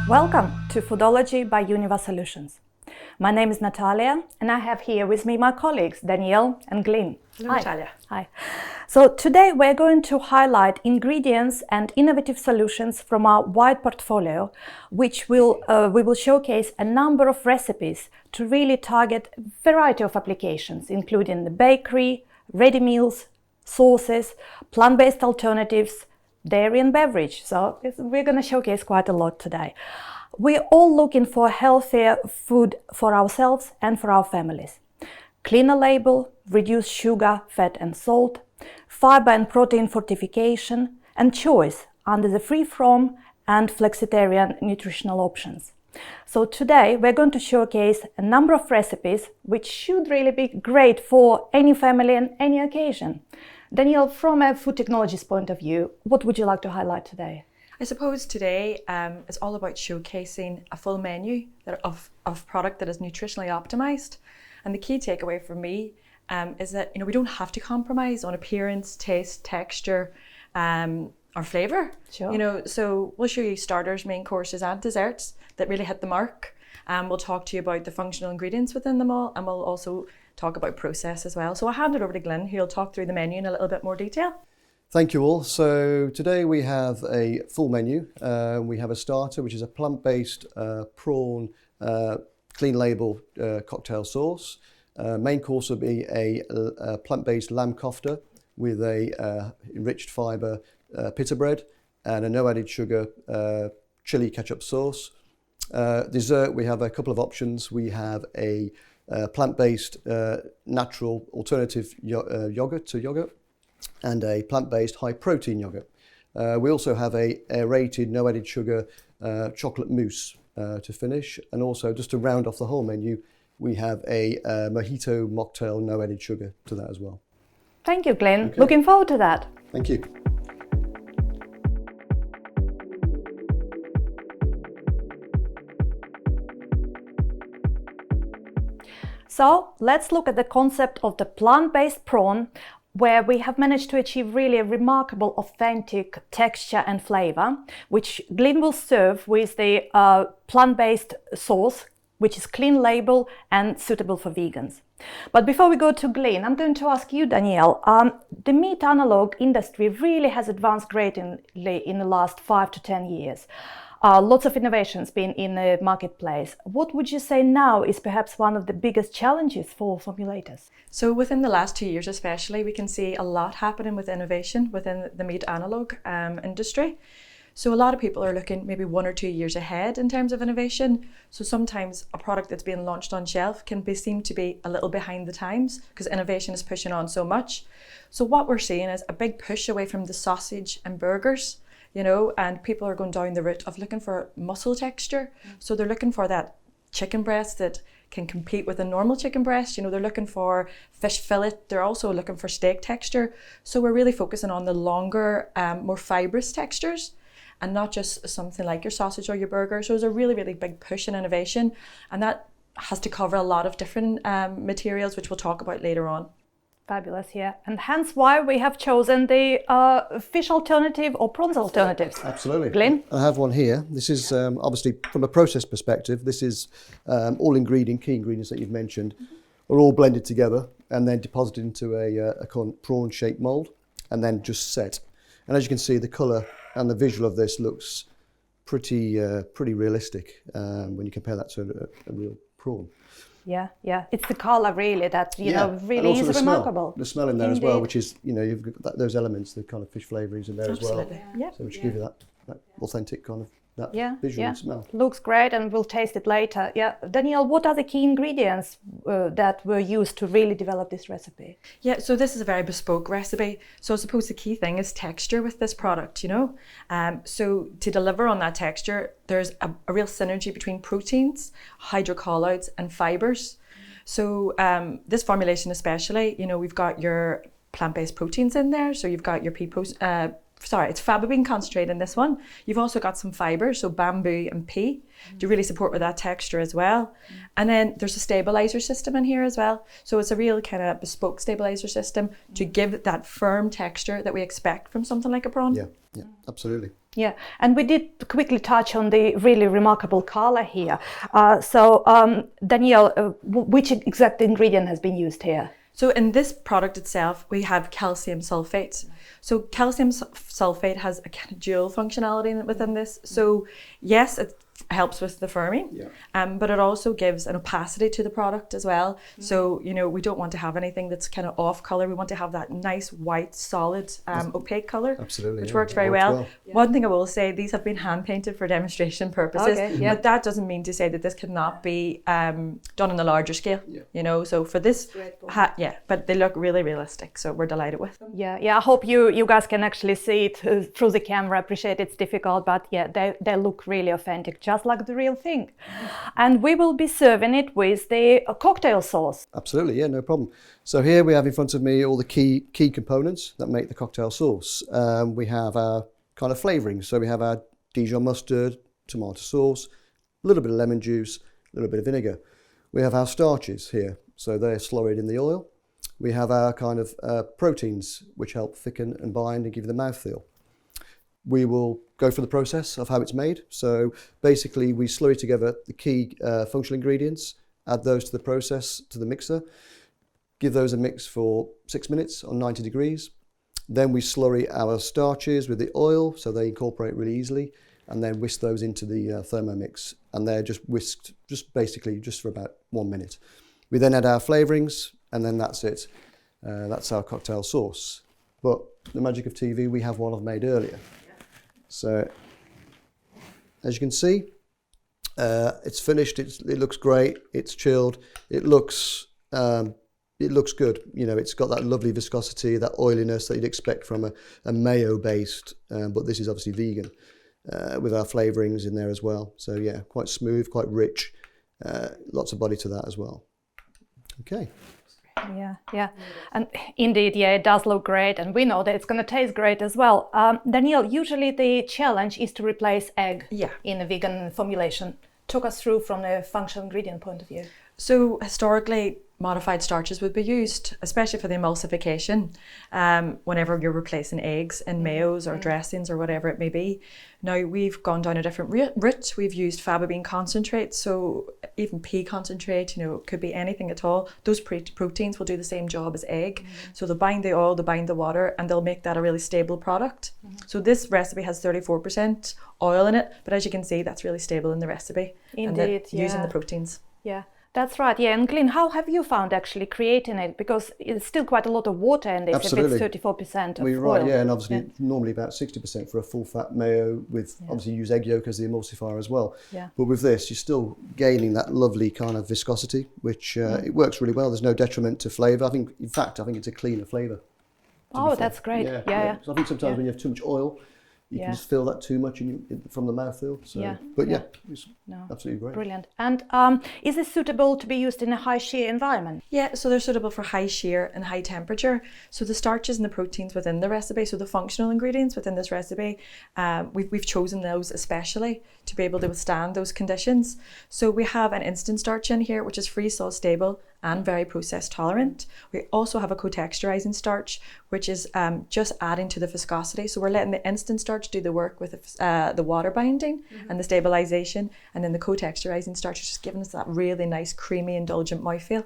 Welcome to Foodology by Univar Solutions. My name is Natalia and I have here with me my colleagues Danielle and Glyn. Hello, Natalia. Hi. So today we're going to highlight ingredients and innovative solutions from our wide portfolio, which we will showcase a number of recipes to really target a variety of applications, including the bakery, ready meals, sauces, plant-based alternatives, dairy and beverage. So we're going to showcase quite a lot today. We're all looking for healthier food for ourselves and for our families. Cleaner label, reduced sugar, fat and salt, fiber and protein fortification, and choice under the free-from and flexitarian nutritional options. So today we're going to showcase a number of recipes which should really be great for any family and any occasion. Danielle, from a food technologies point of view, what would you like to highlight today? I suppose today is all about showcasing a full menu of product that is nutritionally optimized. And the key takeaway for me is that we don't have to compromise on appearance, taste, texture, or flavor. Sure. So we'll show you starters, main courses, and desserts that really hit the mark. We'll talk to you about the functional ingredients within them all, and we'll also talk about process as well. So I'll hand it over to Glyn, who'll talk through the menu in a little bit more detail. Thank you all. So today we have a full menu. We have a starter, which is a plant-based prawn clean label cocktail sauce. Main course will be a plant-based lamb kofta with a enriched fibre pita bread and a no added sugar chilli ketchup sauce. Dessert, we have a couple of options. We have a plant-based natural alternative yogurt to yogurt and a plant-based high-protein yogurt. We also have a aerated, no added sugar chocolate mousse to finish, and also just to round off the whole menu, we have a mojito mocktail, no added sugar to that as well. Thank you, Glyn. Okay. Looking forward to that. Thank you. So let's look at the concept of the plant-based prawn, where we have managed to achieve really a remarkable authentic texture and flavor, which Glyn will serve with the plant-based sauce, which is clean label and suitable for vegans. But before we go to Glyn, I'm going to ask you, Danielle, the meat analog industry really has advanced greatly in the last 5 to 10 years. Lots of innovations been in the marketplace. What would you say now is perhaps one of the biggest challenges for formulators? So within the last 2 years especially, we can see a lot happening with innovation within the meat analog industry. So a lot of people are looking maybe 1 or 2 years ahead in terms of innovation. So sometimes a product that's being launched on shelf can be seen to be a little behind the times because innovation is pushing on so much. So what we're seeing is a big push away from the sausage and burgers, and people are going down the route of looking for muscle texture. So they're looking for that chicken breast that can compete with a normal chicken breast. They're looking for fish fillet. They're also looking for steak texture. So we're really focusing on the longer, more fibrous textures and not just something like your sausage or your burger. So there's a really, really big push in innovation, and that has to cover a lot of different materials, which we'll talk about later on. Fabulous, yeah. And hence why we have chosen the fish alternative or prawns alternatives. Absolutely. Glyn? I have one here. This is obviously from a process perspective, this is all key ingredients that you've mentioned are all blended together and then deposited into a prawn shaped mold and then just set. And as you can see, the colour and the visual of this looks pretty realistic when you compare that to a real prawn. Yeah. It's the color really that really and also is remarkable. The smell in there Indeed. as well, which is you've got those elements, the kind of fish flavourings in there Absolutely. as well. Yeah. So which give you that authentic kind of visual smell. Looks great, and we'll taste it later. Yeah, Danielle, what are the key ingredients that were used to really develop this recipe? Yeah, so this is a very bespoke recipe. So I suppose the key thing is texture with this product, So to deliver on that texture, there's a real synergy between proteins, hydrocolloids, and fibers. So this formulation especially, we've got your plant-based proteins in there. So you've got your it's faba bean concentrate in this one. You've also got some fibre, so bamboo and pea to really support with that texture as well. And then there's a stabilizer system in here as well. So it's a real kind of bespoke stabilizer system to give that firm texture that we expect from something like a prawn. Yeah, absolutely. Yeah, and we did quickly touch on the really remarkable color here. Danielle, which exact ingredient has been used here? So in this product itself, we have calcium sulfate. So calcium sulfate has a kind of dual functionality within this. So yes, it helps with the firming, but it also gives an opacity to the product as well. So, you know, we don't want to have anything that's kind of off color. We want to have that nice white, solid, opaque color, Absolutely, which works very well. One thing I will say, these have been hand painted for demonstration purposes, but that doesn't mean to say that this cannot be done on a larger scale, you know. So for this, but they look really realistic, so we're delighted with them. Yeah, I hope you guys can actually see it through the camera. I appreciate it's difficult, but yeah, they look really authentic, just like the real thing. And we will be serving it with the cocktail sauce. Absolutely, yeah, no problem. So here we have in front of me all the key components that make the cocktail sauce. We have our kind of flavouring. So we have our Dijon mustard, tomato sauce, a little bit of lemon juice, a little bit of vinegar. We have our starches here, so they're slurried in the oil. We have our kind of proteins, which help thicken and bind and give you the mouthfeel. We will go through the process of how it's made. So basically we slurry together the key functional ingredients, add those to the process, to the mixer, give those a mix for 6 minutes on 90 degrees. Then we slurry our starches with the oil so they incorporate really easily, and then whisk those into the Thermomix, and they're just whisked just for about 1 minute. We then add our flavourings, and then that's it. That's our cocktail sauce. But the magic of TV, we have one I've made earlier. So as you can see, it's finished. It looks great. It's chilled. It looks good. You know, it's got that lovely viscosity, that oiliness that you'd expect from a mayo-based, but this is obviously vegan, with our flavourings in there as well. So yeah, quite smooth, quite rich, lots of body to that as well. Okay. Yeah, and indeed, yeah, it does look great, and we know that it's going to taste great as well. Danielle, usually the challenge is to replace egg in a vegan formulation. Talk us through from a functional ingredient point of view. So historically, modified starches would be used, especially for the emulsification, whenever you're replacing eggs in mayos or dressings or whatever it may be. Now we've gone down a different route. We've used faba bean concentrate, so even pea concentrate, you know, it could be anything at all. Those proteins will do the same job as egg. So they'll bind the oil, they'll bind the water, and they'll make that a really stable product. So this recipe has 34% oil in it, but as you can see, that's really stable in the recipe. Indeed, using the proteins. Yeah. That's right, yeah. And Glyn, how have you found actually creating it? Because it's still quite a lot of water in this. Absolutely. If it's 34% of Well, you're oil. right, yeah, and obviously normally about 60% for a full fat mayo with obviously use egg yolk as the emulsifier as well. Yeah. But with this, you're still gaining that lovely kind of viscosity, which it works really well. There's no detriment to flavour. In fact, I think it's a cleaner flavour. Oh, that's great. Yeah. So I think sometimes when you have too much oil, you can just feel that too much from the mouthfeel. So, but it's absolutely great. Brilliant. And is it suitable to be used in a high shear environment? Yeah, so they're suitable for high shear and high temperature. So the starches and the proteins within the recipe, so the functional ingredients within this recipe, we've chosen those especially to be able to withstand those conditions. So we have an instant starch in here, which is freeze-thaw stable and very process tolerant. We also have a co-texturizing starch, which is just adding to the viscosity. So we're letting the instant starch do the work with the water binding and the stabilization, and then the co-texturizing starch is just giving us that really nice, creamy, indulgent mouthfeel.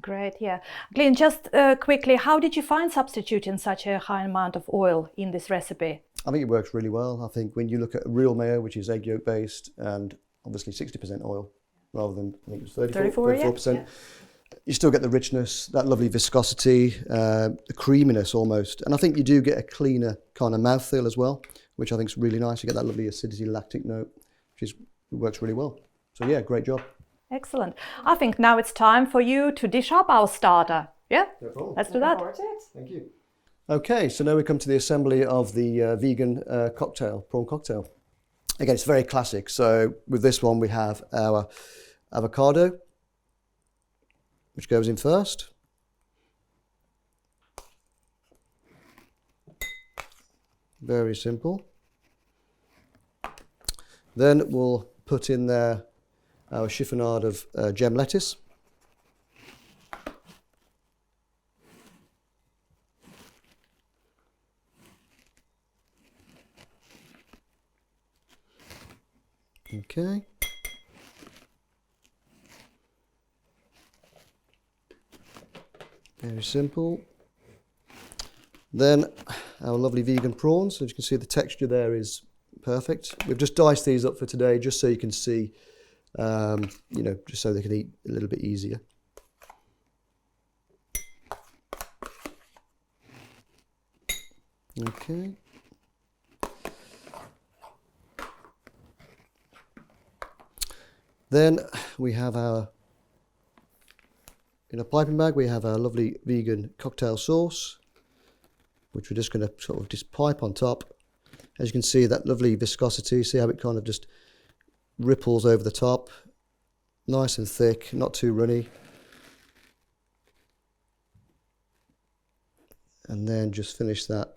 Great, yeah. Glyn, just quickly, how did you find substituting such a high amount of oil in this recipe? I think it works really well. I think when you look at a real mayo, which is egg yolk based and obviously 60% oil rather than, I think it was 34%. You still get the richness, that lovely viscosity, the creaminess almost. And I think you do get a cleaner kind of mouthfeel as well, which I think is really nice. You get that lovely acidity, lactic note, which works really well. So yeah, great job. Excellent. I think now it's time for you to dish up our starter. Yeah? No problem. Let's do that. Thank you. Okay, so now we come to the assembly of the vegan prawn cocktail. Again, it's very classic. So with this one, we have our avocado, which goes in first. Very simple. Then we'll put in there our chiffonade of gem lettuce. Okay. Very simple. Then our lovely vegan prawns. As you can see, the texture there is perfect. We've just diced these up for today, just so you can see, just so they can eat a little bit easier. Okay. Then we have in a piping bag, we have our lovely vegan cocktail sauce, which we're just going to sort of just pipe on top. As you can see, that lovely viscosity, see how it kind of just ripples over the top. Nice and thick, not too runny. And then just finish that.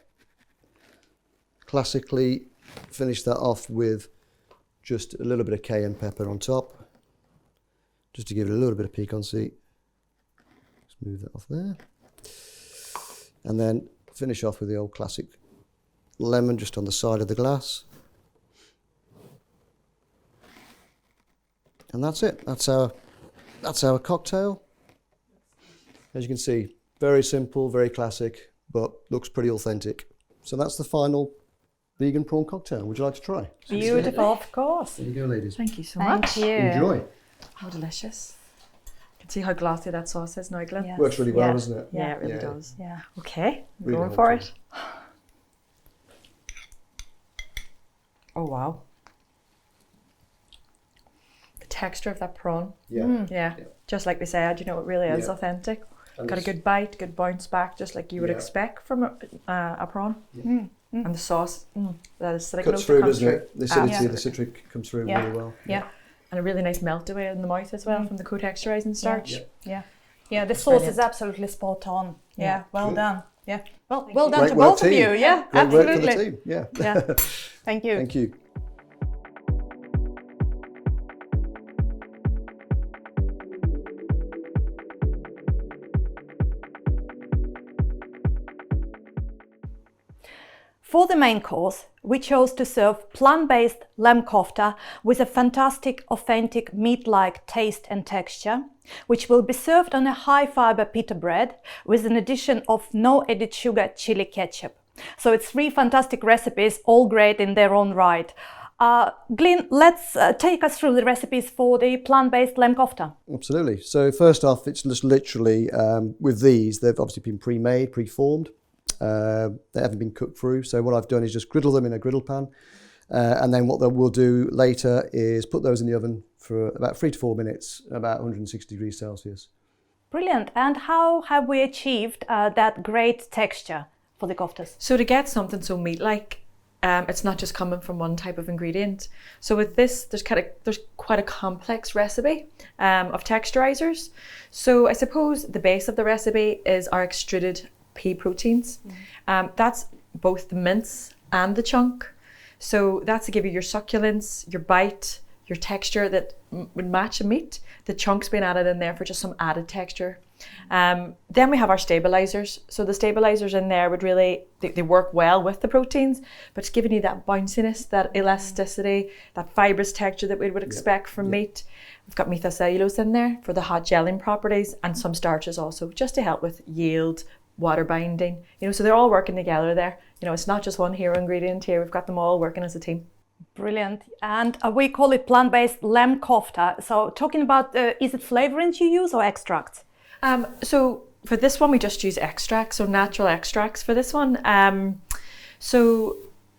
Classically, finish that off with just a little bit of cayenne pepper on top, just to give it a little bit of piquancy. Just move that off there. And then finish off with the old classic lemon just on the side of the glass. And that's it. That's our cocktail. As you can see, very simple, very classic, but looks pretty authentic. So that's the final vegan prawn cocktail. Would you like to try? Beautiful, of course. There you go, ladies. Thank you so Thank much. you. Enjoy. How delicious. You can see how glossy that sauce is now, Glenn. Yeah. Works really well, Yeah. doesn't it? Yeah, it really Yeah. does. Yeah. Okay, Really going for helpful. it. Oh wow. The texture of that prawn. Yeah. Yeah. Just like we said, it really is Yeah. authentic. And Got a it's- good bite, good bounce back, just like you would Yeah. expect from a prawn. And the sauce, that acidic Cuts note through, that comes doesn't it? The acidity, Yeah. the citric comes through Yeah. really well. Yeah. and a really nice melt away in the mouth as well from the co-texturizing starch. Yeah. Yeah. Yeah, the It's sauce brilliant. is absolutely spot on. Yeah, Yeah. well Good. done. Yeah. Well you. done Great to work, both of team. you. Yeah, Great absolutely. work for the team. Yeah. Yeah. Thank you. Thank you. For the main course, we chose to serve plant-based lamb kofta with a fantastic, authentic meat-like taste and texture, which will be served on a high-fibre pita bread with an addition of no added sugar chili ketchup. So it's 3 fantastic recipes, all great in their own right. Glyn, let's take us through the recipes for the plant-based lamb kofta. Absolutely. So first off, it's just literally, with these, they've obviously been pre-made, pre-formed. They haven't been cooked through. So what I've done is just griddle them in a griddle pan. And then what we'll do later is put those in the oven for about 3 to 4 minutes, about 160 degrees Celsius. Brilliant. And how have we achieved that great texture for the koftas? So to get something so meat-like, it's not just coming from one type of ingredient. So with this, there's quite a complex recipe of texturizers. So I suppose the base of the recipe is our extruded pea proteins. That's both the mince and the chunk. So that's to give you your succulence, your bite, your texture that would match a meat. The chunk's been added in there for just some added texture. Then we have our stabilizers. So the stabilizers in there would really, they work well with the proteins, but it's giving you that bounciness, that elasticity, that fibrous texture that we would expect from meat. We've got methylcellulose in there for the hot gelling properties, and some starches also, just to help with yield, water binding. So they're all working together there. It's not just one hero ingredient here. We've got them all working as a team. Brilliant. And we call it plant-based lamb kofta. So talking about, is it flavorings you use or extracts? So for this one, we just use extracts, so natural extracts for this one. So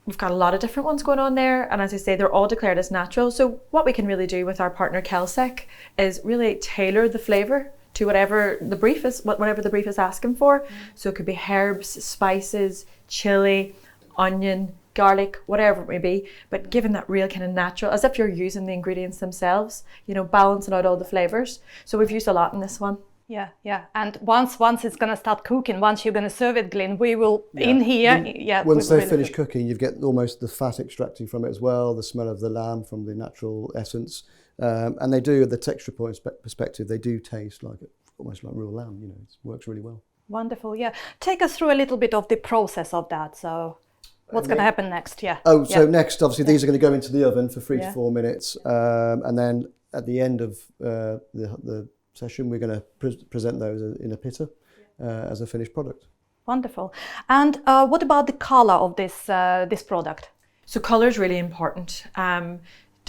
we've got a lot of different ones going on there. And as I say, they're all declared as natural. So what we can really do with our partner Kelsec is really tailor the flavor to whatever the brief is asking for. So it could be herbs, spices, chili, onion, garlic, whatever it may be, but given that real kind of natural, as if you're using the ingredients themselves, balancing out all the flavors. So we've used a lot in this one. Yeah. And once it's going to start cooking, once you're going to serve it, Glyn, we will in here. Once they finish cooking, you get almost the fat extracting from it as well, the smell of the lamb from the natural essence. And they do, the texture point perspective, they do taste like almost like real lamb. You know, it works really well. Wonderful. Yeah. Take us through a little bit of the process of that. So what's going to happen next? Yeah. So next, obviously, these are going to go into the oven for 3 to 4 minutes. And then at the end of the session, we're going to present those in a pita as a finished product. Wonderful. And what about the color of this product? So color is really important,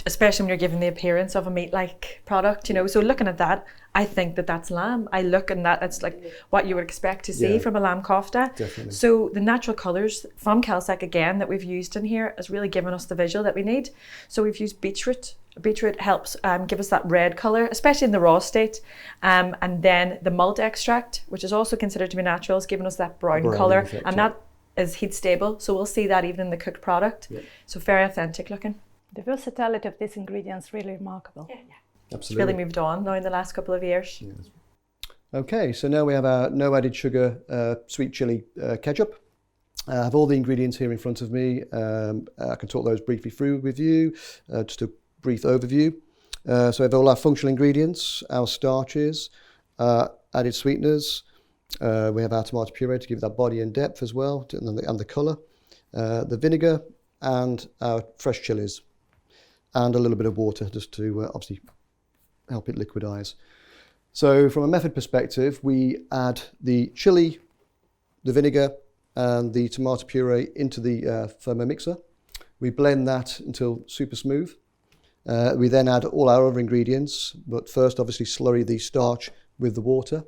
especially when you're given the appearance of a meat-like product. You know, so looking at that, I think that's lamb. I look and that's like what you would expect to see from a lamb kofta. Definitely. So the natural colours from Kelsec again that we've used in here has really given us the visual that we need. So we've used beetroot. Beetroot helps give us that red colour, especially in the raw state. And then the malt extract, which is also considered to be natural, is giving us that brown colour. Effect, and that is heat stable. So we'll see that even in the cooked product. Yeah. So very authentic looking. The versatility of these ingredients really remarkable. Yeah. Absolutely. It's really moved on now in the last couple of years. Yes. Okay, so now we have our no added sugar sweet chili ketchup. I have all the ingredients here in front of me. I can talk those briefly through with you, just a brief overview. So we have all our functional ingredients, our starches, added sweeteners. We have our tomato puree to give that body and depth as well, and the colour. The vinegar and our fresh chilies, and a little bit of water just to obviously help it liquidize. So from a method perspective, we add the chili, the vinegar and the tomato puree into the thermo mixer. We blend that until super smooth. We then add all our other ingredients, but first obviously slurry the starch with the water,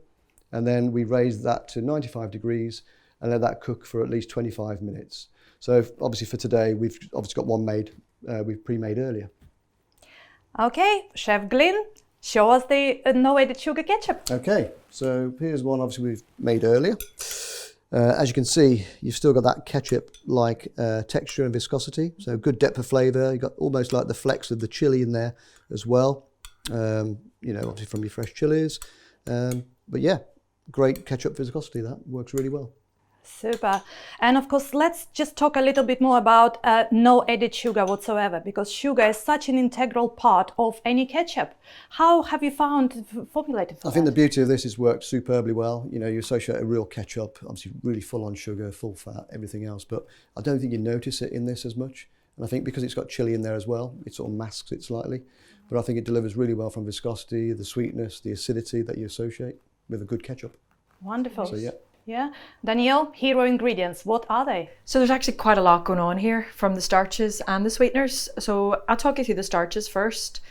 and then we raise that to 95 degrees and let that cook for at least 25 minutes. So obviously for today, we've obviously got one made, we've pre-made earlier. Okay, Chef Glyn, show us the no added sugar ketchup. Okay, so here's one obviously we've made earlier. As you can see, you've still got that ketchup-like texture and viscosity, so good depth of flavour. You've got almost like the flecks of the chili in there as well, you know, obviously from your fresh chilies. But yeah, great ketchup viscosity, that works really well. Super. And of course, let's just talk a little bit more about no added sugar whatsoever, because sugar is such an integral part of any ketchup. How have you found formulating for I think the beauty of this is worked superbly well. You know, you associate a real ketchup, obviously really full on sugar, full fat, everything else, but I don't think you notice it in this as much. And I think because it's got chili in there as well, it sort of masks it slightly. But I think it delivers really well from viscosity, the sweetness, the acidity that you associate with a good ketchup. Wonderful. So yeah. Yeah. Danielle, hero ingredients, what are they? So there's actually quite a lot going on here from the starches and the sweeteners. So I'll talk you through the starches first.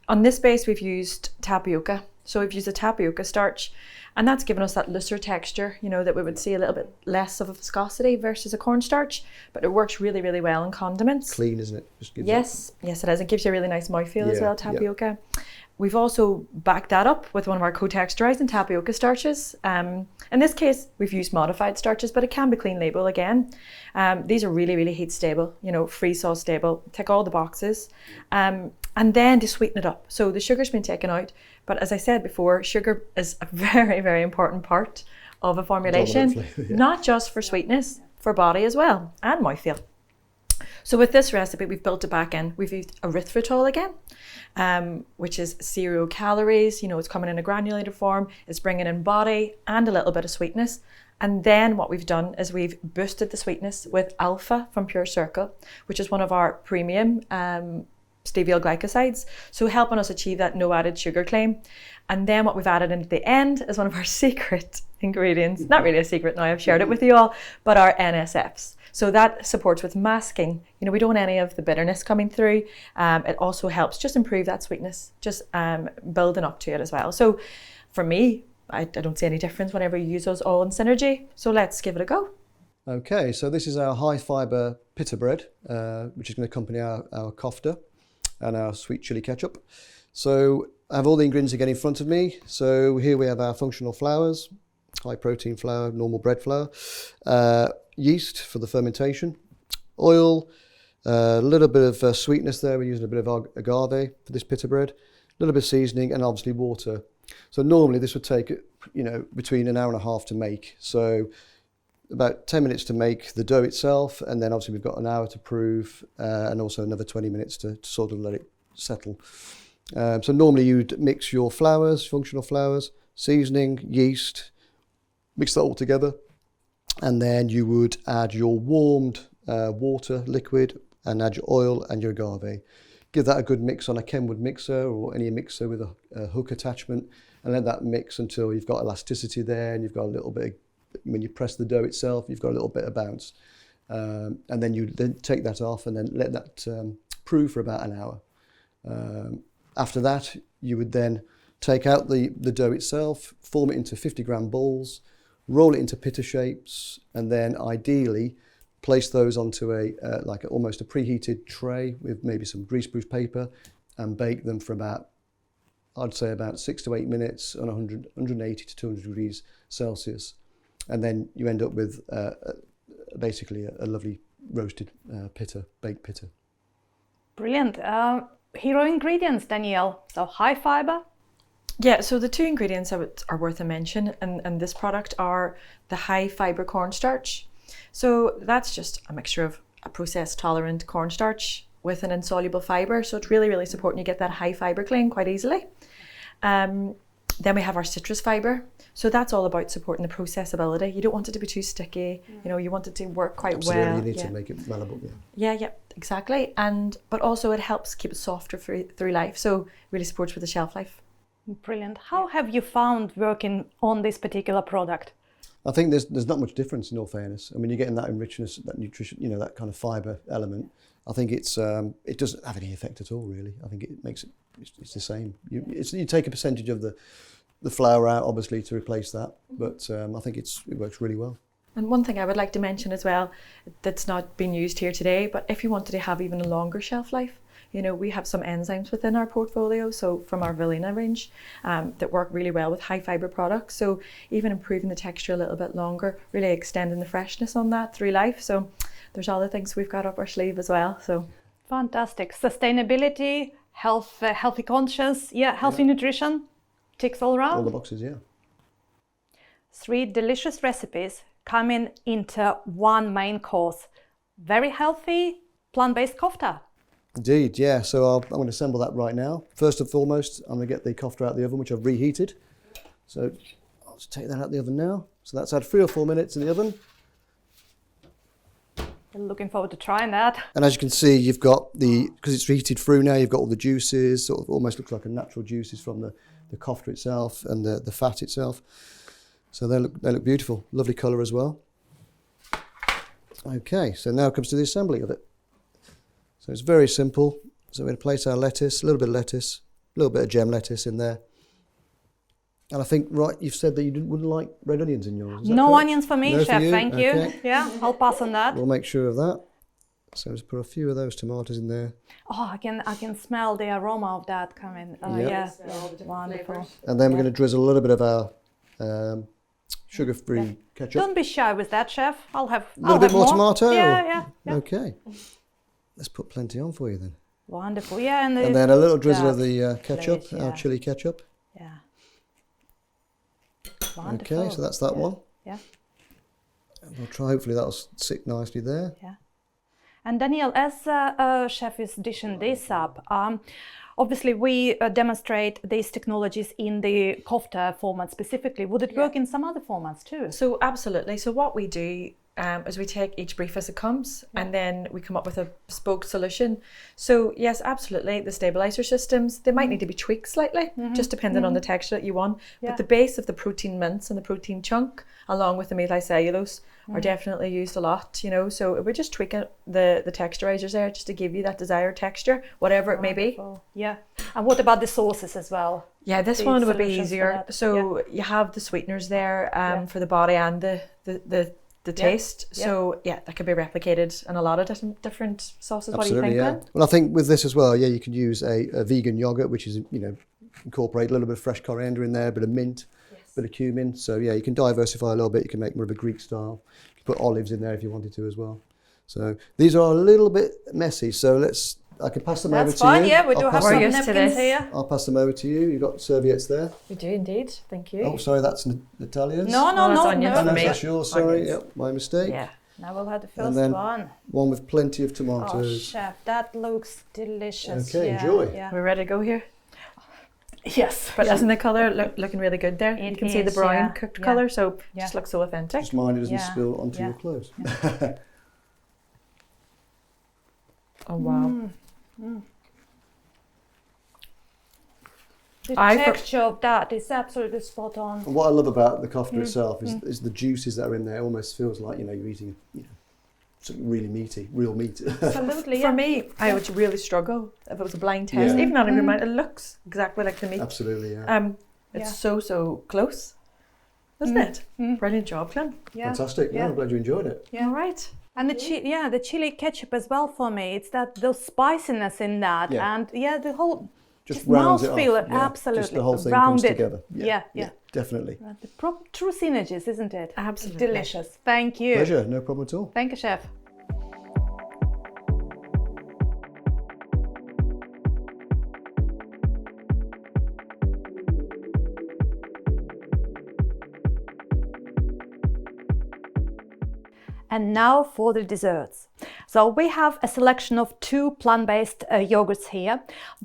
On this base, we've used tapioca. So we've used a tapioca starch, and that's given us that looser texture, you know, that we would see a little bit less of a viscosity versus a cornstarch, but it works really, really well in condiments. Clean, isn't it? Just gives yes, it is. It gives you a really nice mouthfeel as well, tapioca. Yeah. We've also backed that up with one of our co-texturizing tapioca starches. In this case, we've used modified starches, but it can be clean label again. These are really, really heat stable, you know, freeze-thaw stable, tick all the boxes. And then to sweeten it up. So the sugar's been taken out, but as I said before, sugar is a very, very important part of a formulation, not just for sweetness, for body as well, and mouthfeel. So with this recipe, we've built it back in. We've used erythritol again, which is 0 calories. You know, it's coming in a granulated form. It's bringing in body and a little bit of sweetness. And then what we've done is we've boosted the sweetness with alpha from Pure Circle, which is one of our premium steviol glycosides. So helping us achieve that no added sugar claim. And then what we've added into the end is one of our secret ingredients. Not really a secret now, I've shared it with you all, but our NSFs. So that supports with masking. You know, we don't want any of the bitterness coming through. It also helps just improve that sweetness, just building up to it as well. So for me, I don't see any difference whenever you use those all in synergy. So let's give it a go. Okay, so this is our high-fibre pita bread, which is going to accompany our kofta and our sweet chili ketchup. So I have all the ingredients again in front of me. So here we have our functional flours, high protein flour, normal bread flour, yeast for the fermentation, oil, a little bit of sweetness there. We're using a bit of agave for this pita bread, a little bit of seasoning, and obviously water. So normally this would take, between an hour and a half to make. So about 10 minutes to make the dough itself, and then obviously we've got an hour to prove, and also another 20 minutes to sort of let it settle. So normally you'd mix your flours, functional flours, seasoning, yeast, mix that all together, and then you would add your warmed water, liquid, and add your oil and your agave. Give that a good mix on a Kenwood mixer or any mixer with a hook attachment, and let that mix until you've got elasticity there, and you've got a little bit of, when you press the dough itself, you've got a little bit of bounce. And then you then take that off and then let that prove for about an hour. After that, you would then take out the dough itself, form it into 50-gram balls, roll it into pita shapes, and then ideally place those onto almost a preheated tray with maybe some greaseproof paper, and bake them for I'd say about 6 to 8 minutes on 180 to 200 degrees Celsius. And then you end up with basically a lovely roasted baked pita. Brilliant. Hero ingredients, Danielle. So high fibre. Yeah, so the two ingredients are worth a mention in this product are the high-fibre cornstarch. So that's just a mixture of a process-tolerant cornstarch with an insoluble fibre. So it's really, really supporting you get that high-fibre claim quite easily. Then we have our citrus fibre. So that's all about supporting the processability. You don't want it to be too sticky. You want it to work quite Absolutely, well. You need to make it malleable. Yeah, exactly. But also it helps keep it softer through life. So really supports with the shelf life. Brilliant. How have you found working on this particular product? I think there's not much difference in all fairness. I mean, you're getting that richness, that nutrition, that kind of fibre element. I think it doesn't have any effect at all, really. I think it makes it's the same. You take a percentage of the flour out, obviously, to replace that, but I think it works really well. And one thing I would like to mention as well that's not been used here today, but if you wanted to have even a longer shelf life, we have some enzymes within our portfolio, so from our Velina range, that work really well with high fibre products. So even improving the texture a little bit longer, really extending the freshness on that through life. So there's other things we've got up our sleeve as well. So fantastic. Sustainability, healthy conscious, healthy nutrition, ticks all around. All the boxes, yeah. 3 delicious recipes coming into one main course. Very healthy, plant-based kofta. Indeed, yeah. So I'm going to assemble that right now. First and foremost, I'm going to get the kofta out of the oven, which I've reheated. So I'll just take that out of the oven now. So that's had 3 or 4 minutes in the oven. Looking forward to trying that. And as you can see, you've got because it's reheated through now, you've got all the juices, sort of almost looks like a natural juices from the kofta itself and the fat itself. So they look beautiful. Lovely colour as well. Okay, so now comes to the assembly of it. So it's very simple. So we're going to place our lettuce, a little bit of lettuce, a little bit of gem lettuce in there. And I think, you've said that you wouldn't like red onions in yours. No correct? onions for me, No Chef, for you? thank you. Okay. Yeah, I'll pass on that. We'll make sure of that. So just put a few of those tomatoes in there. Oh, I can smell the aroma of that coming. Yep. Yeah, wonderful. And then we're going to drizzle a little bit of our sugar-free ketchup. Don't be shy with that, Chef. I'll have A little bit more tomato? Yeah. Okay. Let's put plenty on for you then. Wonderful, yeah. And then a little drizzle of the ketchup, Please, our chili ketchup. Yeah. Wonderful. Okay, so that's that one. Yeah. And we'll try, hopefully that'll sit nicely there. Yeah. And Danielle, as Chef is dishing this up, obviously we demonstrate these technologies in the kofta format specifically. Would it work in some other formats too? So absolutely. So what we do is we take each brief as it comes and then we come up with a bespoke solution. So yes, absolutely. The stabilizer systems, they might need to be tweaked slightly, just depending on the texture that you want. But the base of the protein mince and the protein chunk, along with the multi-cellulose, are definitely used a lot, So we're just tweaking the texturizers there just to give you that desired texture, whatever it may be. Yeah. And what about the sauces as well? Yeah, this The one would be solutions for easier. that. So you have the sweeteners there for the body and the taste. So that could be replicated in a lot of different sauces. Absolutely, what do you think, Ben? Well, I think with this as well, you can use a vegan yogurt, which is, incorporate a little bit of fresh coriander in there, a bit of mint, a bit of cumin. So you can diversify a little bit. You can make more of a Greek style. You can put olives in there if you wanted to as well. So these are a little bit messy. So let's I can pass them over That's to fine, you. yeah, we do I'll have pass some them- used to napkins this. here. I'll pass them over to you. You've got serviettes there. We do indeed. Thank you. Oh, sorry, that's Natalia's. No, Oh, that's onions Oh, for no, me. that's yours. Sorry, Onions. yep, my mistake. Yeah. Now we'll have the And first then one. one with plenty of Oh, tomatoes. chef, that looks delicious. Okay, yeah, enjoy. Yeah. We're ready to go here. Yes. But isn't the colour looking really good there? It You can see the is, brown yeah, cooked yeah. colour, so Yeah. just looks so authentic. Just mind it doesn't Yeah, spill onto yeah. your clothes. Oh wow. The I for- texture of that is absolutely spot on. And what I love about the kofta itself is the juices that are in there. It almost feels like you're eating something really meaty, real meat. Absolutely, For yeah. me, I would really struggle if it was a blind test. Yeah. Even not in your mind, it looks exactly like the meat. Absolutely, yeah. It's Yeah. so close, isn't it? Brilliant job, Glenn. Yeah. Fantastic. Yeah. No, I'm glad you enjoyed it. Yeah. All right. And the chili ketchup as well for me. It's those spiciness in that, Yeah. and the whole Just rounds it mouthfeel. off. Yeah. Absolutely, Just the whole thing rounded. comes together. Yeah. Definitely. The true synergies, isn't it? Absolutely. Delicious. Thank you. Pleasure. No problem at all. Thank you, chef. And now for the desserts. So we have a selection of 2 plant-based yogurts here.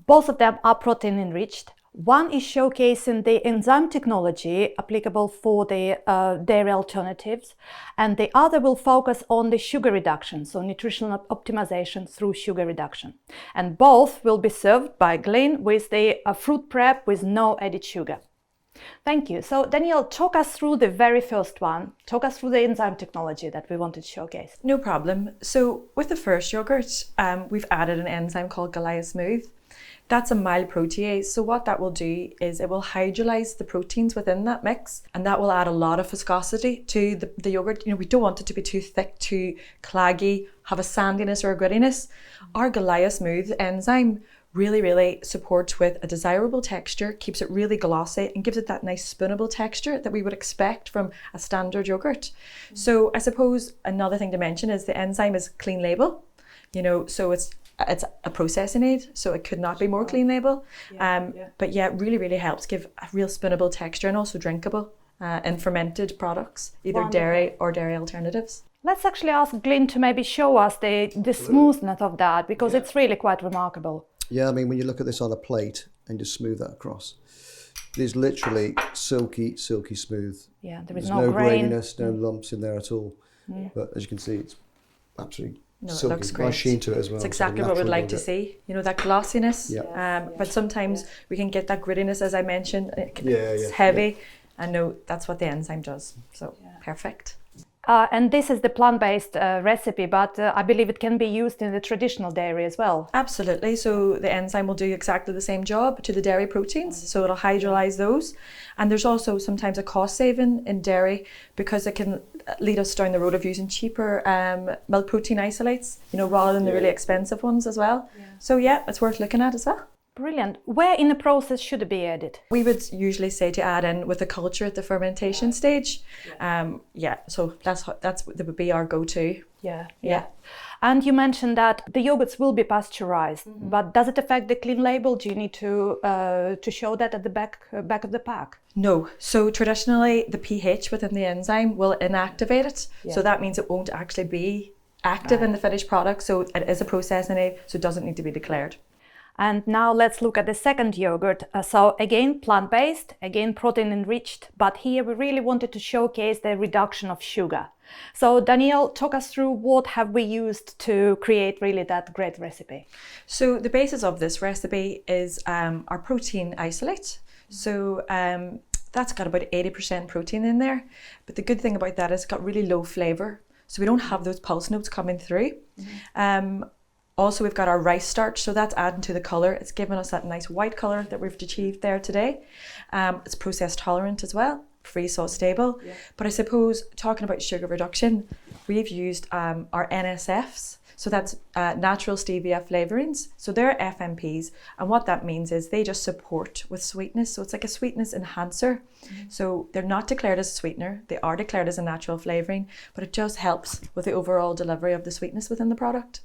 Both of them are protein enriched. One is showcasing the enzyme technology applicable for the dairy alternatives, and the other will focus on the sugar reduction, so nutritional optimization through sugar reduction. And both will be served by Glenn with the fruit prep with no added sugar. Thank you. So Danielle, talk us through the very first one. Talk us through the enzyme technology that we wanted to showcase. No problem. So with the first yogurt, we've added an enzyme called Goliath Smooth. That's a mild protease. So what that will do is it will hydrolyze the proteins within that mix, and that will add a lot of viscosity to the yogurt. We don't want it to be too thick, too claggy, have a sandiness or a grittiness. Our Goliath Smooth enzyme really supports with a desirable texture, keeps it really glossy, and gives it that nice spoonable texture that we would expect from a standard yogurt. So I suppose another thing to mention is the enzyme is clean label, so it's a processing aid, so it could not be more clean label. But yeah, it really helps give a real spoonable texture and also drinkable in fermented products, either Wonderful. dairy or dairy alternatives. Let's actually ask Glenn to maybe show us the smoothness of that, because it's really quite remarkable. Yeah, I mean, when you look at this on a plate and just smooth that across, it is literally silky smooth. Yeah, there is There's no grain. graininess, no lumps in there at all. But as you can see, it's absolutely No, it silky. looks great. Nice sheen to it as well. It's so exactly what we'd natural like to yogurt. see. That glossiness. Yeah. But sometimes we can get that grittiness, as I mentioned. It's yeah, heavy. And no, that's what the enzyme does. So perfect. And this is the plant-based recipe, but I believe it can be used in the traditional dairy as well. Absolutely. So the enzyme will do exactly the same job to the dairy proteins. So it'll hydrolyze those. And there's also sometimes a cost saving in dairy because it can lead us down the road of using cheaper milk protein isolates, rather than the really expensive ones as well. So yeah, it's worth looking at as well. Brilliant. Where in the process should it be added? We would usually say to add in with the culture at the fermentation stage. So that would be our go-to. Yeah. And you mentioned that the yogurts will be pasteurized, but does it affect the clean label? Do you need to show that at the back of the pack? No. So traditionally, the pH within the enzyme will inactivate it. So that means it won't actually be active in the finished product. So it is a processing aid, so it doesn't need to be declared. And now let's look at the second yogurt. So again, plant-based, again, protein enriched, but here we really wanted to showcase the reduction of sugar. So Danielle, talk us through what have we used to create really that great recipe. So the basis of this recipe is our protein isolate. So that's got about 80% protein in there. But the good thing about that is it's got really low flavour. So we don't have those pulse notes coming through. Also, we've got our rice starch, so that's adding to the colour. It's giving us that nice white colour that we've achieved there today. It's process tolerant as well, freeze-thaw stable. But I suppose, talking about sugar reduction, we've used our NSFs, so that's natural stevia flavourings. So they're FMPs, and what that means is they just support with sweetness. So it's like a sweetness enhancer. So they're not declared as a sweetener, they are declared as a natural flavouring, but it just helps with the overall delivery of the sweetness within the product.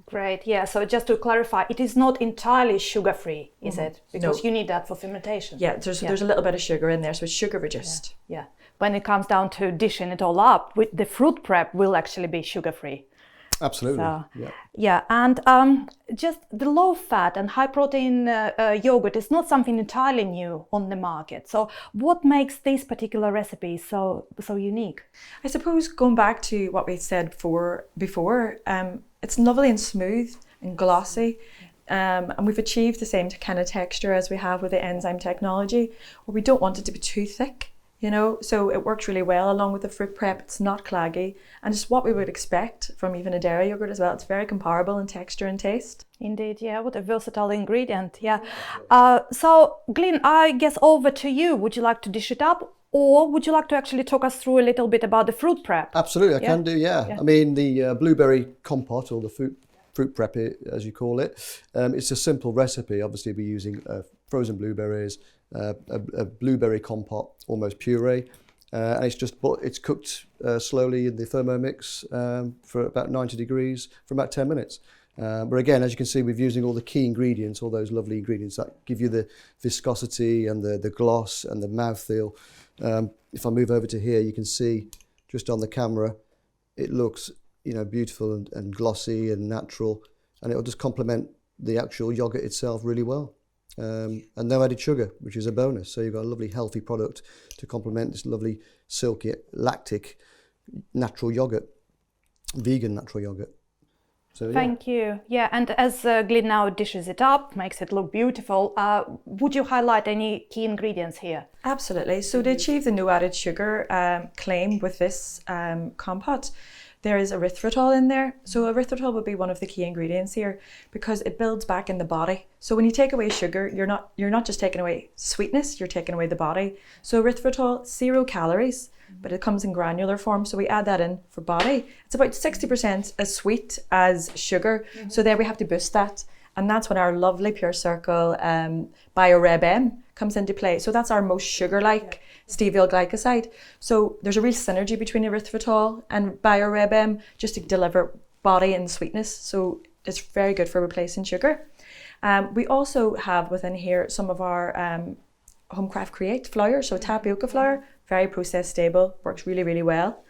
Great. Yeah. So just to clarify, it is not entirely sugar-free, is it? Because No. you need that for fermentation. Yeah, there's a little bit of sugar in there, so it's sugar reduced. Yeah. When it comes down to dishing it all up, with the fruit prep will actually be sugar-free. Absolutely. So, Yeah. yeah, and just the low-fat and high-protein yogurt is not something entirely new on the market. So, what makes this particular recipe so unique? I suppose going back to what we said before, it's lovely and smooth and glossy. And we've achieved the same kind of texture as we have with the enzyme technology, where we don't want it to be too thick, you know, so it works really well along with the fruit prep. It's not claggy, and it's what we would expect from even a dairy yogurt as well. It's very comparable in texture and taste. Indeed, yeah, what a versatile ingredient, yeah. So, Glyn, I guess over to you. Would you like to dish it up, or would you like to actually talk us through a little bit about the fruit prep? Absolutely, I can do, yeah. I mean, the blueberry compote, or the fruit prep, as you call it, it's a simple recipe. Obviously, we're using frozen blueberries, a blueberry compote, almost puree, and it's cooked slowly in the Thermomix for about 90 degrees for about 10 minutes. But again, as you can see, we're using all the key ingredients, all those lovely ingredients that give you the viscosity and the gloss and the mouthfeel. If I move over to here, you can see just on the camera, it looks, you know, beautiful and glossy and natural, and it'll just complement the actual yogurt itself really well. And no added sugar, which is a bonus. So you've got a lovely healthy product to complement this lovely silky lactic natural yogurt, vegan natural yogurt. So, yeah. Thank you. Yeah, and as Glyn now dishes it up, makes it look beautiful, would you highlight any key ingredients here? Absolutely. So to achieve the no added sugar claim with this compote, there is erythritol in there. So erythritol would be one of the key ingredients here because it builds back in the body. So when you take away sugar, you're not just taking away sweetness, you're taking away the body. So erythritol, 0 calories, but it comes in granular form. So we add that in for body. It's about 60% as sweet as sugar. So there we have to boost that. And that's when our lovely Pure Circle Bio-Reb M comes into play. So that's our most sugar-like steviol glycoside. So there's a real synergy between erythritol and Bio-Reb M just to deliver body and sweetness. So it's very good for replacing sugar. We also have within here some of our Homecraft Create flour, so tapioca flour, very process stable, works really, really well.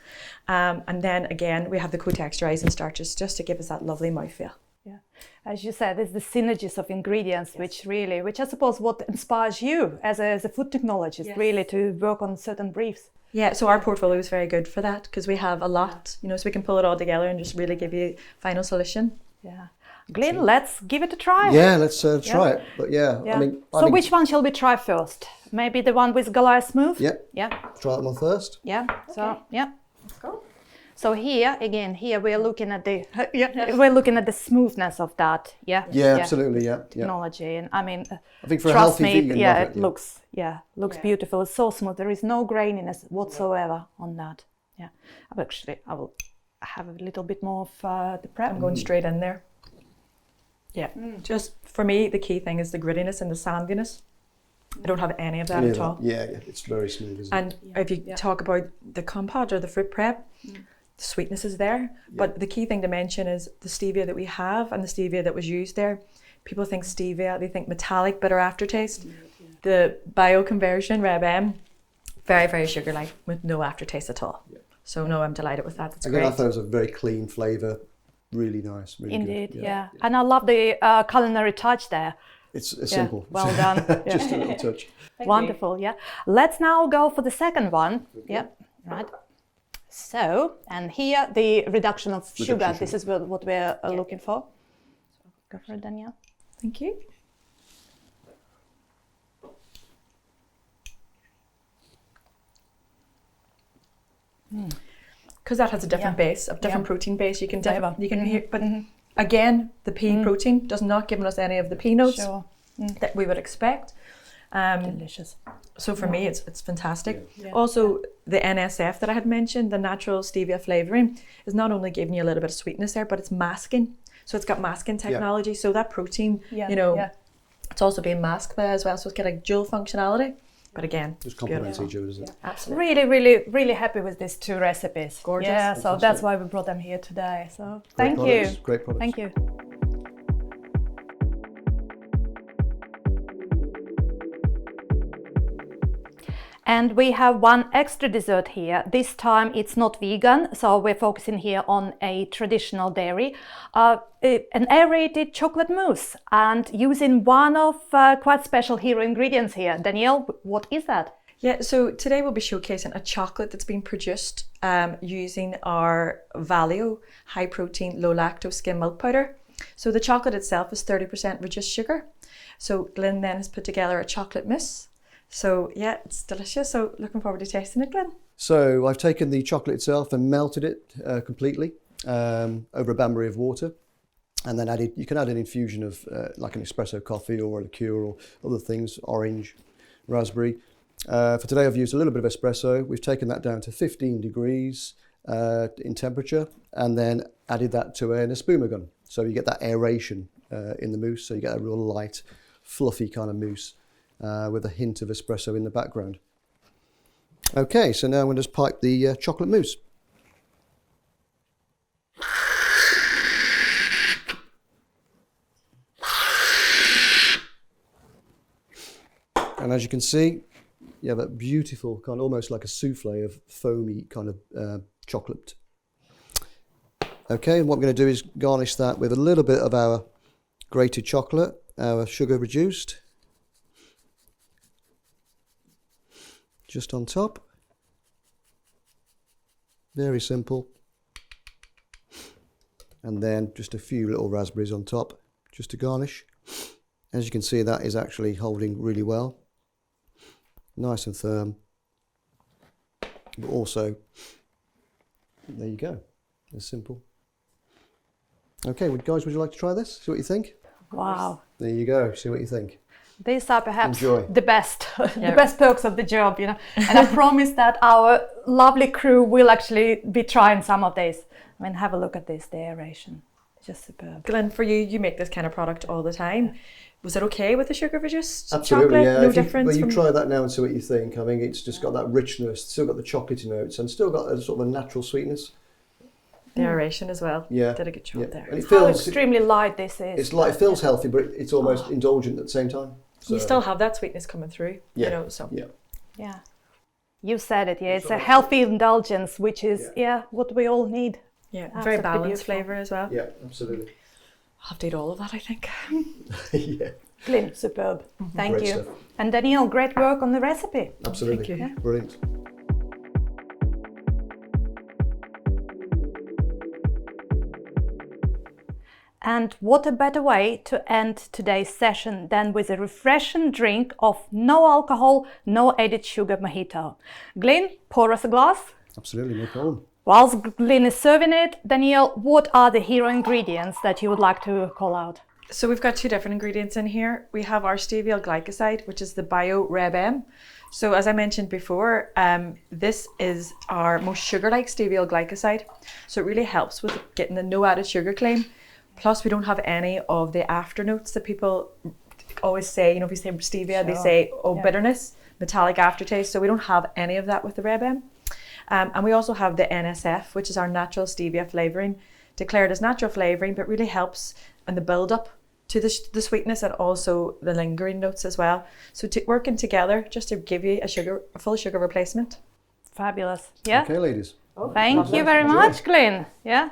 And then again, we have the co-texturizing starches just to give us that lovely mouthfeel. Yeah, as you said, it's the synergies of ingredients, which I suppose what inspires you as a food technologist, really to work on certain briefs. Yeah, so our portfolio is very good for that because we have a lot, you know, so we can pull it all together and just really give you final solution. Yeah. Glyn, let's give it a try. Yeah, let's try it. But yeah, Yeah. I mean, which one shall we try first? Maybe the one with Goliath Smooth? Yeah. Yeah. Try that one first. Yeah. So, yeah. Let's go. So here we're looking at we're looking at the smoothness of that. Yeah. Yeah, absolutely. Yeah. Technology, and I mean, I think for a trust healthy me, vegan, yeah, love it looks beautiful. It's so smooth. There is no graininess whatsoever on that. Yeah. I will have a little bit more of the prep. I'm going straight in there. Yeah, just for me, the key thing is the grittiness and the sandiness. I don't have any of that at all. Yeah, it's very smooth, isn't it? And if you talk about the compote or the fruit prep, the sweetness is there. But the key thing to mention is the stevia that we have and the stevia that was used there. People think stevia, they think metallic, bitter aftertaste. The bioconversion, Reb M, very, very sugar-like with no aftertaste at all. Yeah. So no, I'm delighted with that. That's great. I thought it was a very clean flavour. Really nice, really Indeed, good. yeah. And I love the culinary touch there. It's simple. Well done. Just a little touch. Wonderful, yeah. Let's now go for the second one. Yeah, right. So, and here the reduction of sugar. This is what we're looking for. So go for it, Danielle. Thank you. Because that has a different base, a different protein base. You can hear, but again, the pea protein does not give us any of the pea notes that we would expect. Delicious. So for me, it's fantastic. Yeah. Also, the NSF that I had mentioned, the natural stevia flavoring, is not only giving you a little bit of sweetness there, but it's masking. So it's got masking technology. So that protein, it's also being masked by as well. So it's got a dual functionality. But again, Just complements each other, doesn't it? absolutely. Really, really, really happy with these two recipes. Gorgeous. Yeah, so Fantastic. that's why we brought them here today. So thank products, you. Great products. Thank you. And we have one extra dessert here. This time it's not vegan, so we're focusing here on a traditional dairy, an aerated chocolate mousse, and using one of quite special hero ingredients here. Danielle, what is that? Yeah, so today we'll be showcasing a chocolate that's been produced using our Valio high protein, low lactose skim milk powder. So the chocolate itself is 30% reduced sugar. So Glyn then has put together a chocolate mousse. So yeah, it's delicious. So looking forward to tasting it, Glyn. So I've taken the chocolate itself and melted it completely over a bain-marie of water, and then you can add an infusion of like an espresso coffee or a liqueur or other things, orange, raspberry. For today I've used a little bit of espresso. We've taken that down to 15 degrees in temperature, and then added that to an espuma gun. So you get that aeration in the mousse, so you get a real light, fluffy kind of mousse with a hint of espresso in the background. Okay, so now I'm going to just pipe the chocolate mousse. And as you can see, you have that beautiful kind of almost like a souffle of foamy kind of chocolate. Okay, and what I'm going to do is garnish that with a little bit of our grated chocolate, our sugar reduced, just on top. Very simple. And then just a few little raspberries on top, just to garnish. As you can see, that is actually holding really well. Nice and firm. But also, there you go. It's simple. Okay, well, guys, would you like to try this? See what you think? Wow. There you go. See what you think. These are perhaps Enjoy. the best, the best perks of the job, you know. And I promise that our lovely crew will actually be trying some of these. I mean, have a look at this, the aeration. Just superb. Glyn, for you, you make this kind of product all the time. Was it okay with the sugar reduced Absolutely, chocolate? yeah. No If you, difference well, you from... try that now and see what you think. I mean, it's just got that richness, still got the chocolatey notes, and still got a sort of a natural sweetness. The aeration as well. Yeah. Did a good job Yeah. there. And it How feels, extremely light this is. it's like, it feels healthy, but it's almost indulgent at the same time. So, You still have that sweetness coming through, yeah, you know, so. yeah. Yeah. You said it, yeah. It's a healthy indulgence, which is, what we all need. Yeah, Absolutely very balanced beautiful. flavour as well. Yeah, absolutely. I'll have to eat all of that, I think. Yeah, Glyn, superb. Thank great you. stuff. And Danielle, great work on the recipe. Absolutely. Thank you. Yeah. Brilliant. And what a better way to end today's session than with a refreshing drink of no alcohol, no added sugar mojito. Glyn, pour us a glass. Absolutely, no problem. Whilst Glyn is serving it, Danielle, what are the hero ingredients that you would like to call out? So we've got two different ingredients in here. We have our stevia glycoside, which is the Bio Reb M. So as I mentioned before, this is our most sugar-like stevia glycoside. So it really helps with getting the no added sugar claim. Plus we don't have any of the afternotes that people always say, you know, if you say stevia, they say, bitterness, metallic aftertaste. So we don't have any of that with the Reb M. And we also have the NSF, which is our natural stevia flavouring, declared as natural flavouring, but really helps in the build-up to the sweetness and also the lingering notes as well. So working together just to give you a full sugar replacement. Fabulous. Yeah. Okay, ladies. Thank you very much, Glyn. Yeah.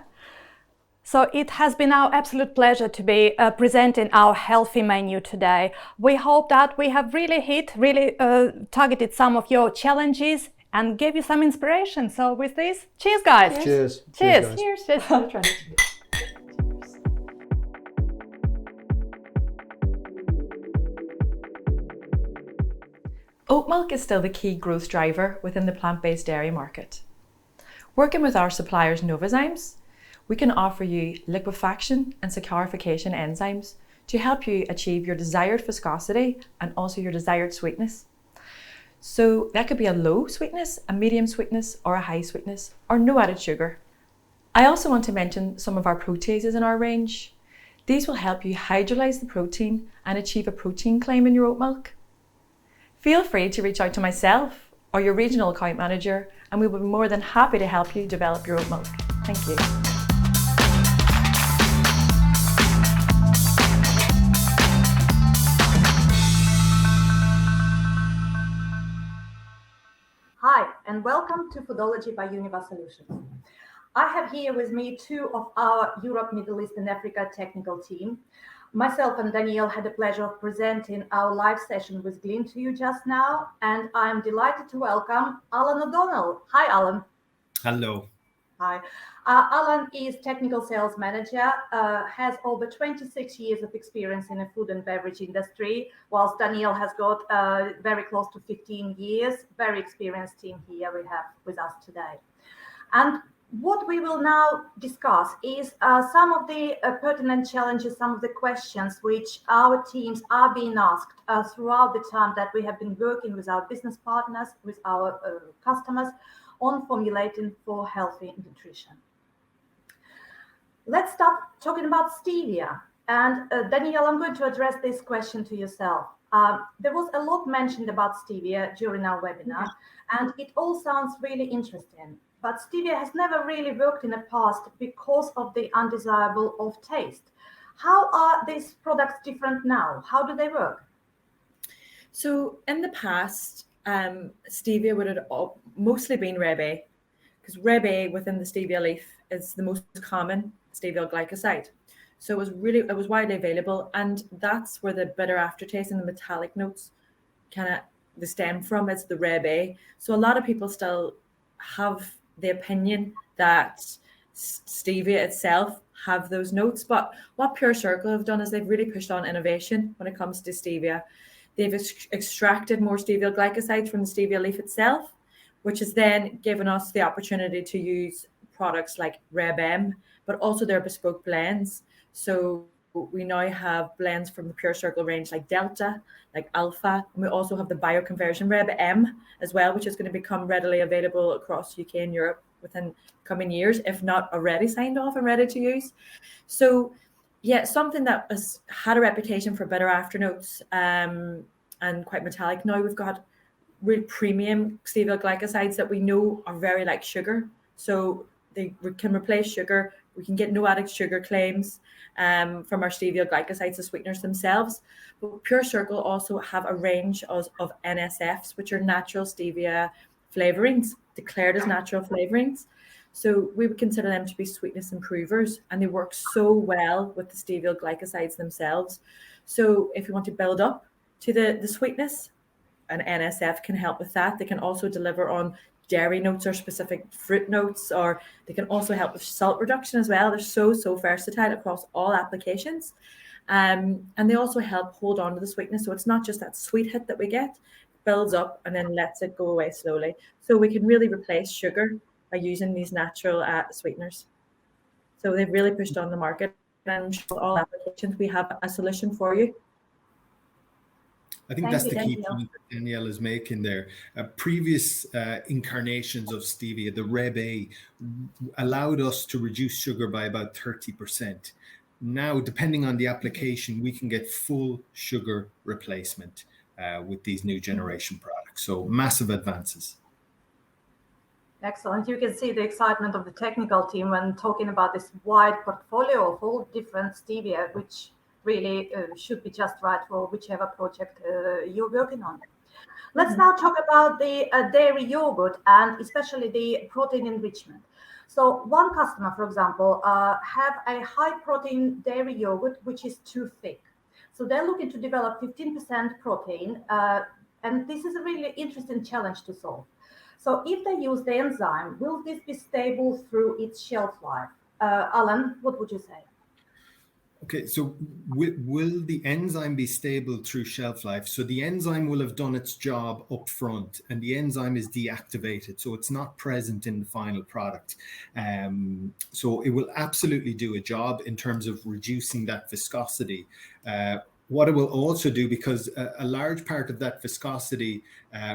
So it has been our absolute pleasure to be presenting our healthy menu today. We hope that we have really targeted some of your challenges and gave you some inspiration. So with this, cheers, guys. Cheers. Cheers. guys. Cheers. Oat milk is still the key growth driver within the plant-based dairy market. Working with our suppliers Novozymes, we can offer you liquefaction and saccharification enzymes to help you achieve your desired viscosity and also your desired sweetness. So that could be a low sweetness, a medium sweetness, or a high sweetness, or no added sugar. I also want to mention some of our proteases in our range. These will help you hydrolyze the protein and achieve a protein claim in your oat milk. feel free to reach out to myself or your regional account manager, and we will be more than happy to help you develop your oat milk. Thank you. Hi, and welcome to Foodology by Univar Solutions. I have here with me two of our Europe, Middle East and Africa technical team. Myself and Danielle had the pleasure of presenting our live session with Glyn to you just now, and I'm delighted to welcome Alan O'Donnell. Hi, Alan. Hello. Hi. Alan is technical sales manager, has over 26 years of experience in the food and beverage industry, whilst Danielle has got very close to 15 years. Very experienced team here we have with us today. And what we will now discuss is some of the pertinent challenges, some of the questions which our teams are being asked throughout the time that we have been working with our business partners, with our customers on formulating for healthy nutrition. Let's start talking about stevia. And Danielle, I'm going to address this question to yourself. There was a lot mentioned about stevia during our webinar, and it all sounds really interesting. But stevia has never really worked in the past because of the undesirable of taste. How are these products different now? How do they work? So in the past, stevia would have mostly been Reb A, because Reb A within the stevia leaf is the most common stevia glycoside. So it was widely available, and that's where the bitter aftertaste and the metallic notes they stem from. It's the Reb A. So a lot of people still have the opinion that stevia itself have those notes, but what Pure Circle have done is they've really pushed on innovation when it comes to stevia. They've extracted more stevia glycosides from the stevia leaf itself, which has then given us the opportunity to use products like Reb M, but also their bespoke blends. So we now have blends from the Pure Circle range like Delta, like Alpha, and we also have the bioconversion Reb M as well, which is going to become readily available across UK and Europe within coming years, if not already signed off and ready to use. So yeah, something that has had a reputation for bitter afternotes and quite metallic. Now we've got real premium stevia glycosides that we know are very like sugar. So they can replace sugar. We can get no added sugar claims from our stevia glycosides, the sweeteners themselves. But Pure Circle also have a range of NSFs, which are natural stevia flavorings, declared as natural flavorings. So we would consider them to be sweetness improvers, and they work so well with the stevia glycosides themselves. So if you want to build up to the sweetness, an NSF can help with that. They can also deliver on dairy notes or specific fruit notes, or they can also help with salt reduction as well. They're so versatile across all applications. And they also help hold on to the sweetness. So it's not just that sweet hit that we get, builds up and then lets it go away slowly. So we can really replace sugar by using these natural sweeteners. So they've really pushed on the market, and for all applications, we have a solution for you. I think that's the key point that Danielle is making there. Previous incarnations of stevia, the Reb A, allowed us to reduce sugar by about 30%. Now, depending on the application, we can get full sugar replacement with these new generation products. So massive advances. Excellent. You can see the excitement of the technical team when talking about this wide portfolio of all different stevia, which really should be just right for whichever project you're working on. Let's now talk about the dairy yogurt and especially the protein enrichment. So one customer, for example, have a high protein dairy yogurt, which is too thick. So they're looking to develop 15% protein. And this is a really interesting challenge to solve. So if they use the enzyme, will this be stable through its shelf life? Alan, what would you say? Okay, so will the enzyme be stable through shelf life? So the enzyme will have done its job up front, and the enzyme is deactivated, so it's not present in the final product. So it will absolutely do a job in terms of reducing that viscosity. What it will also do, because a large part of that viscosity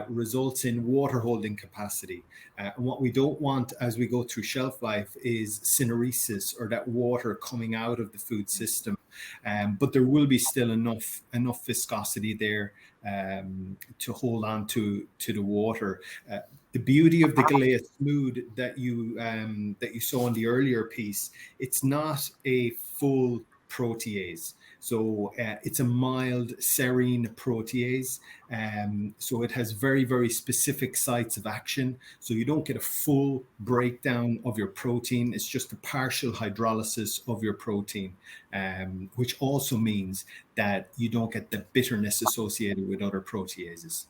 results in water holding capacity. And what we don't want as we go through shelf life is syneresis, or that water coming out of the food system but there will be still enough viscosity there to hold on to the water. The beauty of the Galea Smooth that you saw in the earlier piece, it's not a full protease. So it's a mild serine protease. So it has very, very specific sites of action. So you don't get a full breakdown of your protein. It's just a partial hydrolysis of your protein, which also means that you don't get the bitterness associated with other proteases.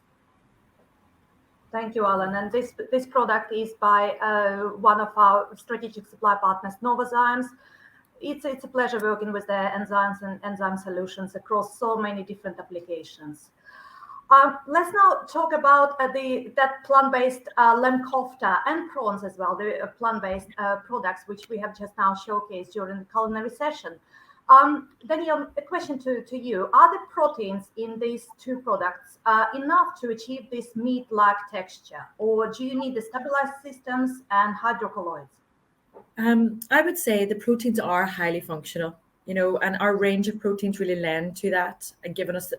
Thank you, Alan. And this product is by one of our strategic supply partners, Novozymes. It's a pleasure working with their enzymes and enzyme solutions across so many different applications. Let's now talk about that plant-based lamb kofta and prawns as well, the plant-based products which we have just now showcased during the culinary session. Daniel, a question to you. Are the proteins in these two products enough to achieve this meat-like texture, or do you need the stabilized systems and hydrocolloids? I would say the proteins are highly functional, and our range of proteins really lend to that and giving us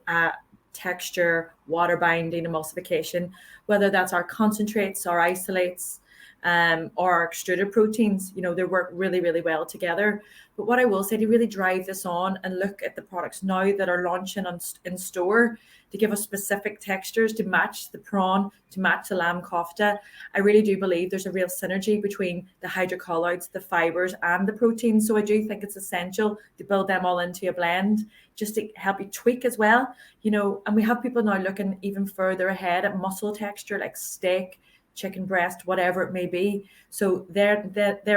texture, water binding, emulsification, whether that's our concentrates, our isolates, or our extruded proteins. They work really, really well together. But what I will say, to really drive this on and look at the products now that are launching in store to give us specific textures to match the prawn, to match the lamb kofta, I really do believe there's a real synergy between the hydrocolloids, the fibers, and the proteins. So I do think it's essential to build them all into a blend, just to help you tweak as well. And we have people now looking even further ahead at muscle texture, like steak, chicken breast, whatever it may be. So there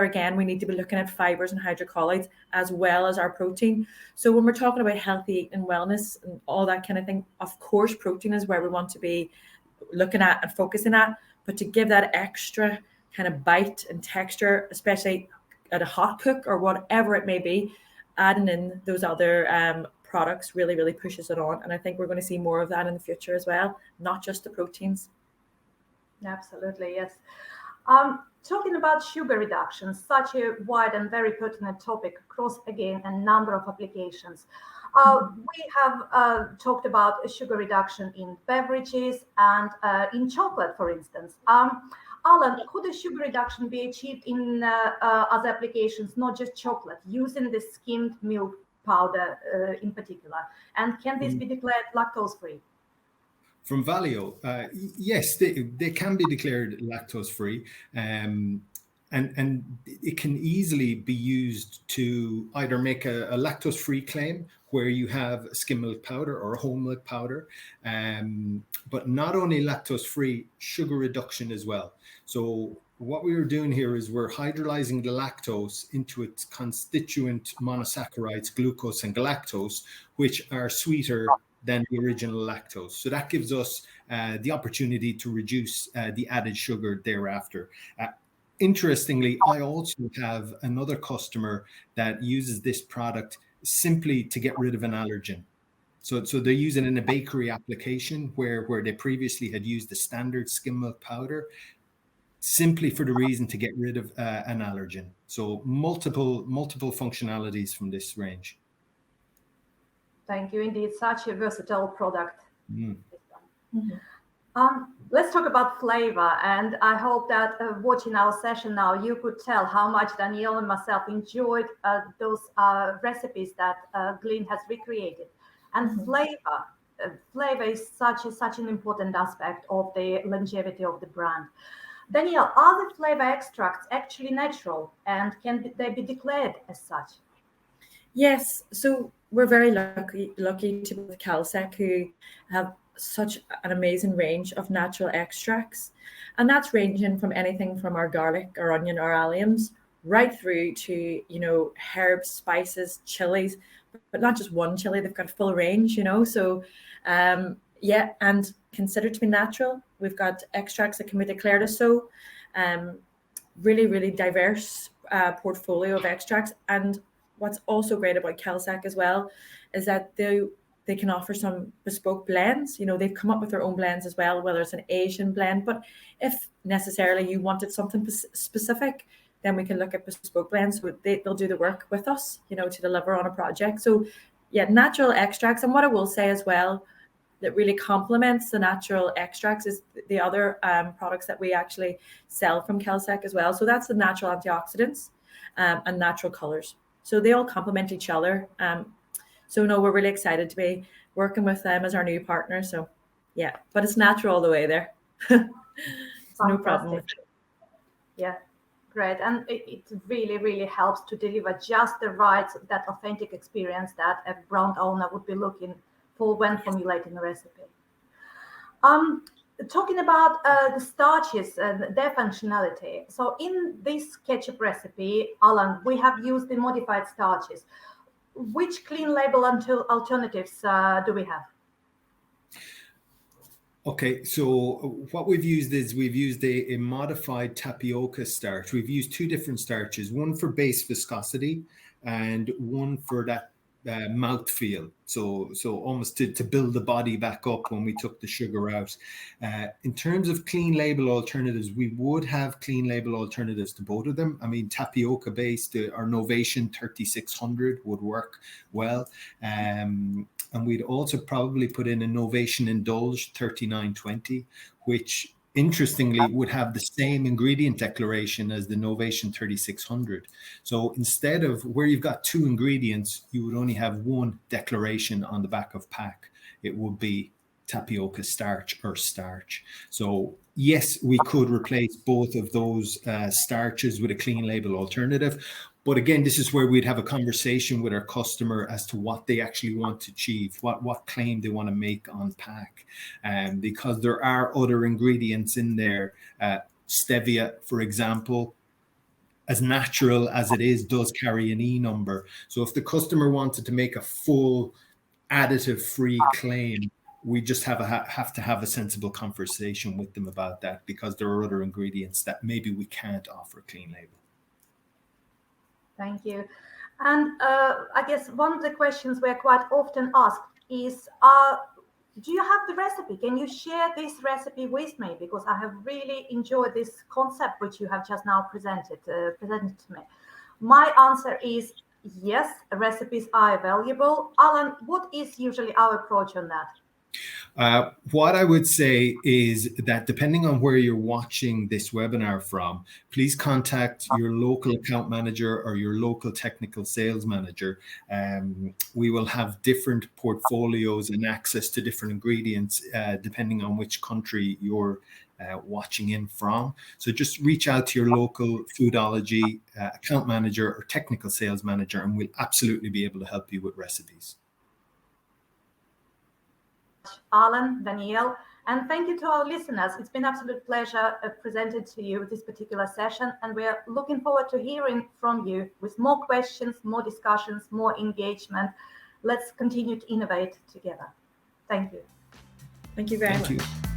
again, we need to be looking at fibers and hydrocolloids as well as our protein. So when we're talking about healthy and wellness and all that kind of thing, of course, protein is where we want to be looking at and focusing at. But to give that extra kind of bite and texture, especially at a hot cook or whatever it may be, adding in those other products really, really pushes it on. And I think we're going to see more of that in the future as well, not just the proteins. Absolutely, yes. Talking about sugar reduction, such a wide and very pertinent topic across, again, a number of applications. We have talked about sugar reduction in beverages and in chocolate, for instance. Alan, could a sugar reduction be achieved in other applications, not just chocolate, using the skimmed milk powder in particular? And can this be declared lactose-free? From Valio, yes, they can be declared lactose-free, and it can easily be used to either make a lactose-free claim where you have skim milk powder or whole milk powder, but not only lactose-free, sugar reduction as well. So what we were doing here is we're hydrolyzing the lactose into its constituent monosaccharides, glucose and galactose, which are sweeter than the original lactose. So that gives us the opportunity to reduce the added sugar thereafter. Interestingly, I also have another customer that uses this product simply to get rid of an allergen. So they use it in a bakery application where they previously had used the standard skim milk powder, simply for the reason to get rid of an allergen. So multiple functionalities from this range. Thank you. Indeed, such a versatile product. Mm-hmm. Let's talk about flavor. And I hope that watching our session now, you could tell how much Danielle and myself enjoyed those recipes that Glenn has recreated. And flavor is such an important aspect of the longevity of the brand. Danielle, are the flavor extracts actually natural, and can they be declared as such? Yes. So we're very lucky to be with Calsec, who have such an amazing range of natural extracts. And that's ranging from anything from our garlic, our onion, our alliums, right through to, herbs, spices, chilies, but not just one chili, they've got a full range, So, and considered to be natural. We've got extracts that can be declared as so. Really, really diverse portfolio of extracts. And what's also great about Calsec as well is that they can offer some bespoke blends. They've come up with their own blends as well, whether it's an Asian blend, but if necessarily you wanted something specific, then we can look at bespoke blends. So they'll do the work with us, to deliver on a project. So yeah, natural extracts. And what I will say as well, that really complements the natural extracts is the other products that we actually sell from Kelsec as well. So that's the natural antioxidants and natural colors. So they all complement each other. So no, we're really excited to be working with them as our new partner. So yeah, but it's natural all the way there. No problem. Yeah, great. And it really, really helps to deliver just the right, that authentic experience that a brand owner would be looking for when formulating a recipe. Talking about the starches and their functionality. So in this ketchup recipe, Alan, we have used the modified starches. Which clean label alternatives do we have? Okay, so what we've used is a modified tapioca starch. We've used two different starches, one for base viscosity and one for that mouthfeel. So almost to build the body back up when we took the sugar out. In terms of clean label alternatives, we would have clean label alternatives to both of them. I mean, tapioca based, our Novation 3600 would work well. And we'd also probably put in a Novation Indulge 3920, which interestingly would have the same ingredient declaration as the Novation 3600. So instead of where you've got two ingredients, you would only have one declaration on the back of pack. It would be tapioca starch or starch. So yes, we could replace both of those starches with a clean label alternative. But again, this is where we'd have a conversation with our customer as to what they actually want to achieve, what claim they want to make on pack. Because there are other ingredients in there. Stevia, for example, as natural as it is, does carry an E number. So if the customer wanted to make a full additive-free claim, we just have to have a sensible conversation with them about that, because there are other ingredients that maybe we can't offer clean label. Thank you. And I guess one of the questions we're quite often asked is, do you have the recipe? Can you share this recipe with me? Because I have really enjoyed this concept which you have just now presented to me. My answer is yes, recipes are available. Alan, what is usually our approach on that? What I would say is that depending on where you're watching this webinar from, please contact your local account manager or your local technical sales manager. We will have different portfolios and access to different ingredients depending on which country you're watching in from. So just reach out to your local Foodology account manager or technical sales manager, and we'll absolutely be able to help you with recipes. Alan, Danielle, and thank you to our listeners. It's been an absolute pleasure presenting to you this particular session, and we're looking forward to hearing from you with more questions, more discussions, more engagement. Let's continue to innovate together. Thank you. Thank you very much. Thank you.